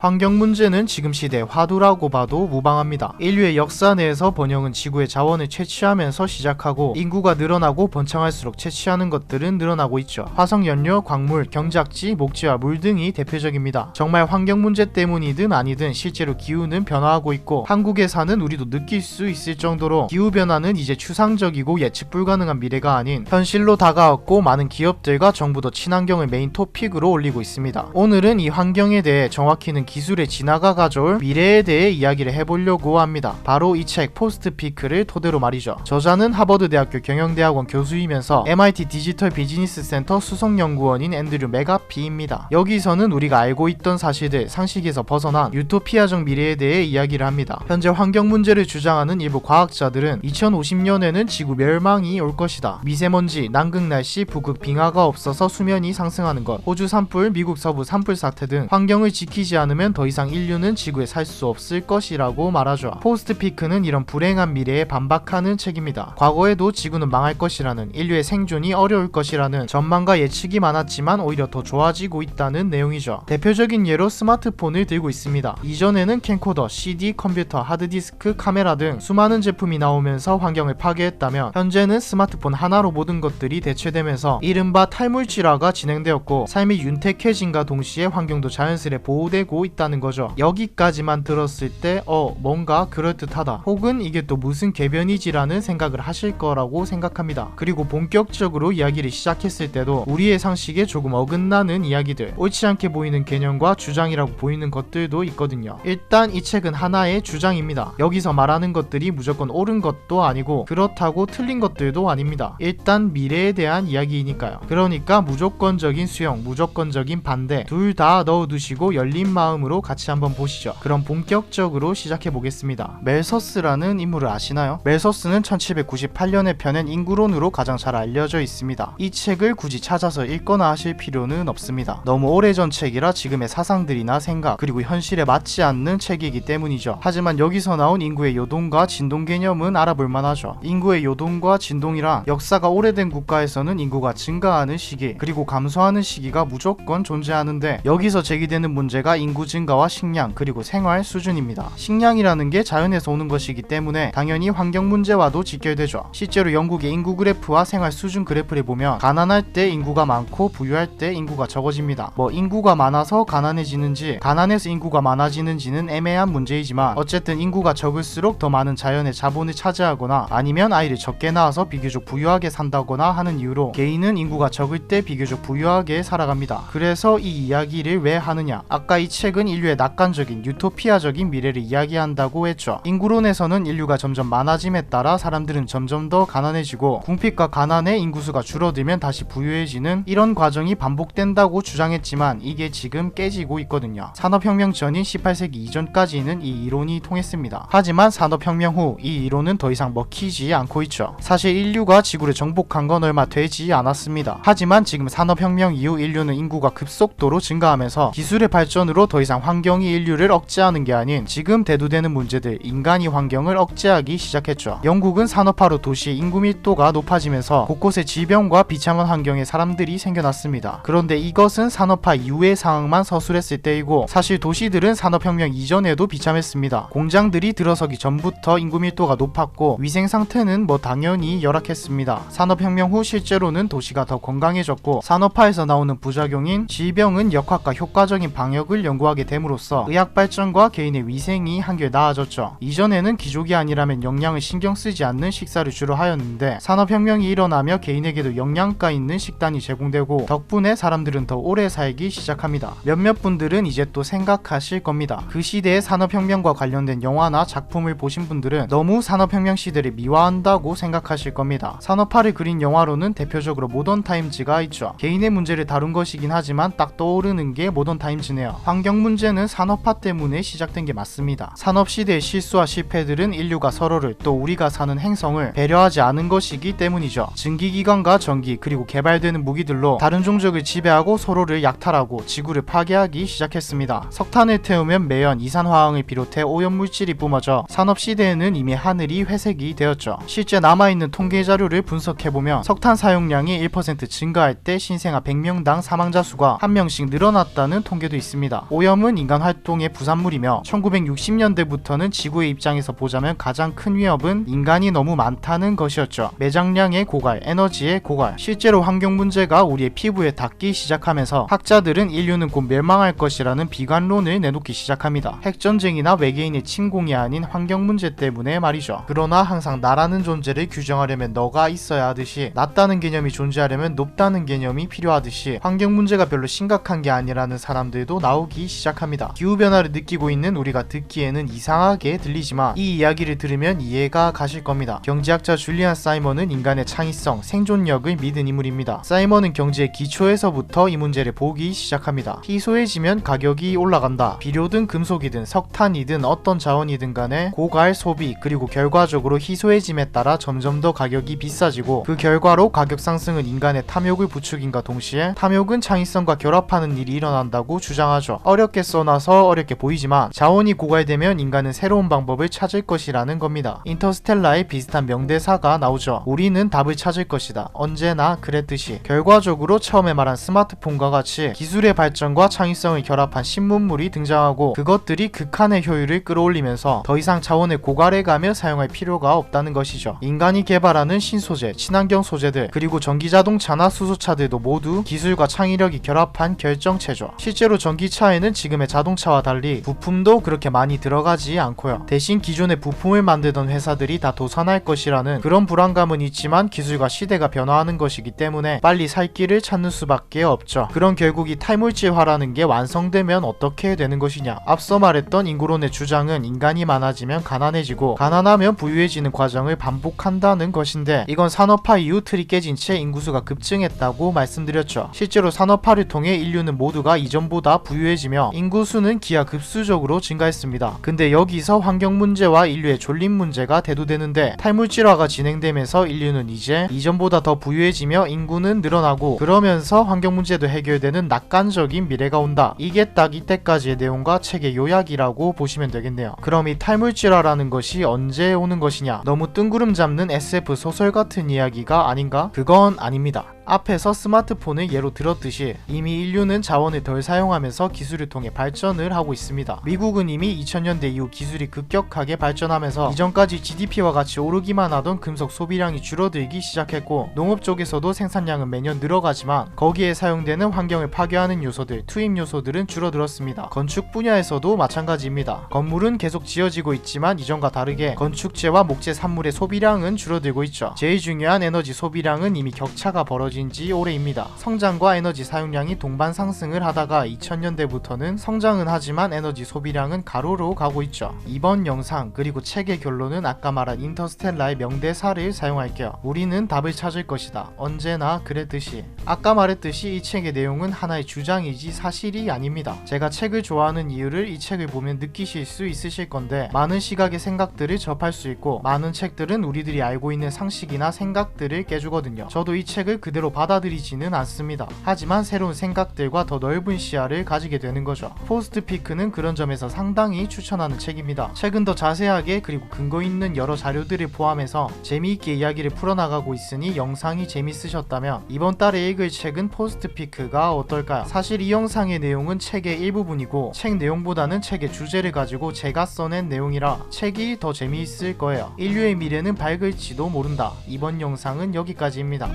환경 문제는 지금 시대의 화두라고 봐도 무방합니다. 인류의 역사 내에서 번영은 지구의 자원을 채취하면서 시작하고 인구가 늘어나고 번창할수록 채취하는 것들은 늘어나고 있죠. 화석연료, 광물, 경작지, 목재와 물 등이 대표적입니다. 정말 환경 문제 때문이든 아니든 실제로 기후는 변화하고 있고 한국에 사는 우리도 느낄 수 있을 정도로 기후변화는 이제 추상적이고 예측 불가능한 미래가 아닌 현실로 다가왔고 많은 기업들과 정부도 친환경을 메인 토픽으로 올리고 있습니다. 오늘은 이 환경에 대해 정확히는 기술의 진화가 가져올 미래에 대해 이야기를 해보려고 합니다. 바로 이 책 포스트 피크를 토대로 말이죠. 저자는 하버드대학교 경영대학원 교수이면서 MIT 디지털 비즈니스 센터 수석연구원인 앤드류 메가피입니다. 여기서는 우리가 알고 있던 사실들, 상식에서 벗어난 유토피아적 미래에 대해 이야기를 합니다. 현재 환경 문제를 주장하는 일부 과학자들은 2050년에는 지구 멸망이 올 것이다. 미세먼지, 남극 날씨, 북극 빙하가 없어서 수면이 상승하는 것, 호주 산불, 미국 서부 산불 사태 등 환경을 지키지 않으면 더 이상 인류는 지구에 살 수 없을 것이라고 말하죠. 포스트 피크는 이런 불행한 미래에 반박하는 책입니다. 과거에도 지구는 망할 것이라는, 인류의 생존이 어려울 것이라는 전망과 예측이 많았지만 오히려 더 좋아지고 있다는 내용이죠. 대표적인 예로 스마트폰을 들고 있습니다. 이전에는 캠코더, CD, 컴퓨터, 하드디스크, 카메라 등 수많은 제품이 나오면서 환경을 파괴했다면 현재는 스마트폰 하나로 모든 것들이 대체되면서 이른바 탈물질화가 진행되었고 삶이 윤택해진과 동시에 환경도 자연스레 보호되고 있다는 거죠. 여기까지만 들었을 때 뭔가 그럴듯하다, 혹은 이게 또 무슨 궤변이지라는 생각을 하실 거라고 생각합니다. 그리고 본격적으로 이야기를 시작했을 때도 우리의 상식에 조금 어긋나는 이야기들, 옳지 않게 보이는 개념과 주장이라고 보이는 것들도 있거든요. 일단 이 책은 하나의 주장입니다. 여기서 말하는 것들이 무조건 옳은 것도 아니고 그렇다고 틀린 것들도 아닙니다. 일단 미래에 대한 이야기이니까요. 그러니까 무조건적인 수용, 무조건적인 반대 둘 다 넣어두시고 열린 마음으로 같이 한번 보시죠. 그럼 본격적으로 시작해 보겠습니다. 멜서스라는 인물을 아시나요? 멜서스는 1798년에 펴낸 인구론으로 가장 잘 알려져 있습니다. 이 책을 굳이 찾아서 읽거나 하실 필요는 없습니다. 너무 오래전 책이라 지금의 사상들이나 생각 그리고 현실에 맞지 않는 책이기 때문이죠. 하지만 여기서 나온 인구의 요동과 진동 개념은 알아볼 만하죠. 인구의 요동과 진동이란 역사가 오래된 국가에서는 인구가 증가하는 시기 그리고 감소하는 시기가 무조건 존재하는데, 여기서 제기되는 문제가 인구 증가와 식량 그리고 생활 수준입니다. 식량이라는 게 자연에서 오는 것이기 때문에 당연히 환경 문제와도 직결되죠. 실제로 영국의 인구 그래프와 생활 수준 그래프를 보면 가난할 때 인구가 많고 부유할 때 인구가 적어집니다. 인구가 많아서 가난해지는지 가난해서 인구가 많아지는지는 애매한 문제이지만 어쨌든 인구가 적을수록 더 많은 자연의 자본을 차지하거나 아니면 아이를 적게 낳아서 비교적 부유하게 산다거나 하는 이유로 개인은 인구가 적을 때 비교적 부유하게 살아갑니다. 그래서 이 이야기를 왜 하느냐, 아까 이 책은 인류의 낙관적인 유토피아적인 미래를 이야기한다고 했죠. 인구론에서는 인류가 점점 많아짐에 따라 사람들은 점점 더 가난해지고 궁핍과 가난에 인구수가 줄어들면 다시 부유해지는 이런 과정이 반복된다고 주장했지만 이게 지금 깨지고 있거든요. 산업혁명 전인 18세기 이전까지는 이 이론이 통했습니다. 하지만 산업혁명 후 이 이론은 더 이상 먹히지 않고 있죠. 사실 인류가 지구를 정복한 건 얼마 되지 않았습니다. 하지만 지금 산업혁명 이후 인류는 인구가 급속도로 증가하면서 기술의 발전으로 더 이상 환경이 인류를 억제하는 게 아닌 지금 대두되는 문제들, 인간이 환경을 억제하기 시작했죠. 영국은 산업화로 도시의 인구 밀도가 높아지면서 곳곳에 질병과 비참한 환경에 사람들이 생겨났습니다. 그런데 이것은 산업화 이후의 상황만 서술했을 때이고 사실 도시들은 산업혁명 이전에도 비참했습니다. 공장들이 들어서기 전부터 인구 밀도가 높았고 위생 상태는 당연히 열악했습니다. 산업혁명 후 실제로는 도시가 더 건강해졌고 산업화에서 나오는 부작용인 질병은 역학과 효과적인 방역을 연구하게 됨으로써 의학 발전과 개인의 위생이 한결 나아졌죠. 이전에는 귀족이 아니라면 영양을 신경 쓰지 않는 식사를 주로 하였는데 산업혁명이 일어나며 개인에게도 영양가 있는 식단이 제공되고 덕분에 사람들은 더 오래 살기 시작합니다. 몇몇 분들은 이제 또 생각하실 겁니다. 그 시대의 산업혁명과 관련된 영화나 작품을 보신 분들은 너무 산업혁명 시대를 미화한다고 생각하실 겁니다. 산업화를 그린 영화로는 대표적으로 모던 타임즈가 있죠. 개인의 문제를 다룬 것이긴 하지만 딱 떠오르는 게 모던 타임즈네요. 환경 문제는 산업화 때문에 시작된 게 맞습니다. 산업시대의 실수와 실패들은 인류가 서로를 또 우리가 사는 행성을 배려하지 않은 것이기 때문이죠. 증기기관과 전기 그리고 개발되는 무기들로 다른 종족을 지배하고 서로를 약탈하고 지구를 파괴하기 시작했습니다. 석탄을 태우면 매연, 이산화황을 비롯해 오염물질이 뿜어져 산업시대에는 이미 하늘이 회색이 되었죠. 실제 남아있는 통계 자료를 분석해보면 석탄 사용량이 1% 증가할 때 신생아 100명당 사망자 수가 1명씩 늘어났다는 통계도 있습니다. 오염 오염은 인간 활동의 부산물이며 1960년대부터는 지구의 입장에서 보자면 가장 큰 위협은 인간이 너무 많다는 것이었죠. 매장량의 고갈, 에너지의 고갈. 실제로 환경 문제가 우리의 피부에 닿기 시작하면서 학자들은 인류는 곧 멸망할 것이라는 비관론을 내놓기 시작합니다. 핵전쟁이나 외계인의 침공이 아닌 환경 문제 때문에 말이죠. 그러나 항상 나라는 존재를 규정하려면 너가 있어야 하듯이, 낮다는 개념이 존재하려면 높다는 개념이 필요하듯이 환경 문제가 별로 심각한 게 아니라는 사람들도 나오기 시작합니다. 기후변화를 느끼고 있는 우리가 듣기에는 이상하게 들리지만 이 이야기를 들으면 이해가 가실 겁니다. 경제학자 줄리안 사이먼은 인간의 창의성, 생존력을 믿은 인물입니다. 사이먼은 경제의 기초에서부터 이 문제를 보기 시작합니다. 희소해지면 가격이 올라간다. 비료든 금속이든 석탄이든 어떤 자원이든 간에 고갈 소비, 그리고 결과적으로 희소해짐에 따라 점점 더 가격이 비싸지고, 그 결과로 가격 상승은 인간의 탐욕을 부추긴과 동시에 탐욕은 창의성과 결합하는 일이 일어난다고 주장하죠. 어렵게 써놔서 어렵게 보이지만 자원이 고갈되면 인간은 새로운 방법을 찾을 것이라는 겁니다. 인터스텔라에 비슷한 명대사가 나오죠. 우리는 답을 찾을 것이다. 언제나 그랬듯이. 결과적으로 처음에 말한 스마트폰과 같이 기술의 발전과 창의성을 결합한 신문물이 등장하고, 그것들이 극한의 효율을 끌어올리면서 더 이상 자원을 고갈해가며 사용할 필요가 없다는 것이죠. 인간이 개발하는 신소재, 친환경 소재들, 그리고 전기자동차나 수소차들도 모두 기술과 창의력이 결합한 결정체죠. 실제로 전기차에는 지금의 자동차와 달리 부품도 그렇게 많이 들어가지 않고요. 대신 기존의 부품을 만들던 회사들이 다 도산할 것이라는 그런 불안감은 있지만, 기술과 시대가 변화하는 것이기 때문에 빨리 살 길을 찾는 수밖에 없죠. 그런 결국 이 탈물질화라는 게 완성되면 어떻게 되는 것이냐. 앞서 말했던 인구론의 주장은 인간이 많아지면 가난해지고, 가난하면 부유해지는 과정을 반복한다는 것인데, 이건 산업화 이후 틀이 깨진 채 인구수가 급증했다고 말씀드렸죠. 실제로 산업화를 통해 인류는 모두가 이전보다 부유해지며 인구수는 기하급수적으로 증가했습니다. 근데 여기서 환경 문제와 인류의 존립 문제가 대두되는데, 탈물질화가 진행되면서 인류는 이제 이전보다 더 부유해지며 인구는 늘어나고, 그러면서 환경 문제도 해결되는 낙관적인 미래가 온다. 이게 딱 이때까지의 내용과 책의 요약이라고 보시면 되겠네요. 그럼 이 탈물질화라는 것이 언제 오는 것이냐? 너무 뜬구름 잡는 SF 소설 같은 이야기가 아닌가? 그건 아닙니다. 앞에서 스마트폰을 예로 들었듯이 이미 인류는 자원을 덜 사용하면서 기술을 통해 발전을 하고 있습니다. 미국은 이미 2000년대 이후 기술이 급격하게 발전하면서 이전까지 GDP와 같이 오르기만 하던 금속 소비량이 줄어들기 시작했고, 농업 쪽에서도 생산량은 매년 늘어가지만 거기에 사용되는 환경을 파괴하는 요소들, 투입 요소들은 줄어들었습니다. 건축 분야에서도 마찬가지입니다. 건물은 계속 지어지고 있지만 이전과 다르게 건축재와 목재 산물의 소비량은 줄어들고 있죠. 제일 중요한 에너지 소비량은 이미 격차가 벌어진 지 오래입니다. 성장과 에너지 사용량이 동반 상승을 하다가 2000년대부터는 성장은 하지만 에너지 소비량은 가로로 가고 있죠. 이번 영상 그리고 책의 결론은 아까 말한 인터스텔라의 명대사를 사용할게요. 우리는 답을 찾을 것이다. 언제나 그랬듯이. 아까 말했듯이 이 책의 내용은 하나의 주장이지 사실이 아닙니다. 제가 책을 좋아하는 이유를 이 책을 보면 느끼실 수 있으실 건데, 많은 시각의 생각들을 접할 수 있고, 많은 책들은 우리들이 알고 있는 상식이나 생각들을 깨주거든요. 저도 이 책을 그대로 받아들이지는 않습니다. 하지만 새로운 생각들과 더 넓은 시야를 가지게 되는 거죠. 포스트피크는 그런 점에서 상당히 추천하는 책입니다. 책은 더 자세하게 그리고 근거 있는 여러 자료들을 포함해서 재미있게 이야기를 풀어나가고 있으니 영상이 재밌으셨다면 이번 달에 읽을 책은 포스트피크가 어떨까요? 사실 이 영상의 내용은 책의 일부분이고, 책 내용보다는 책의 주제를 가지고 제가 써낸 내용이라 책이 더 재미있을 거예요. 인류의 미래는 밝을지도 모른다. 이번 영상은 여기까지입니다.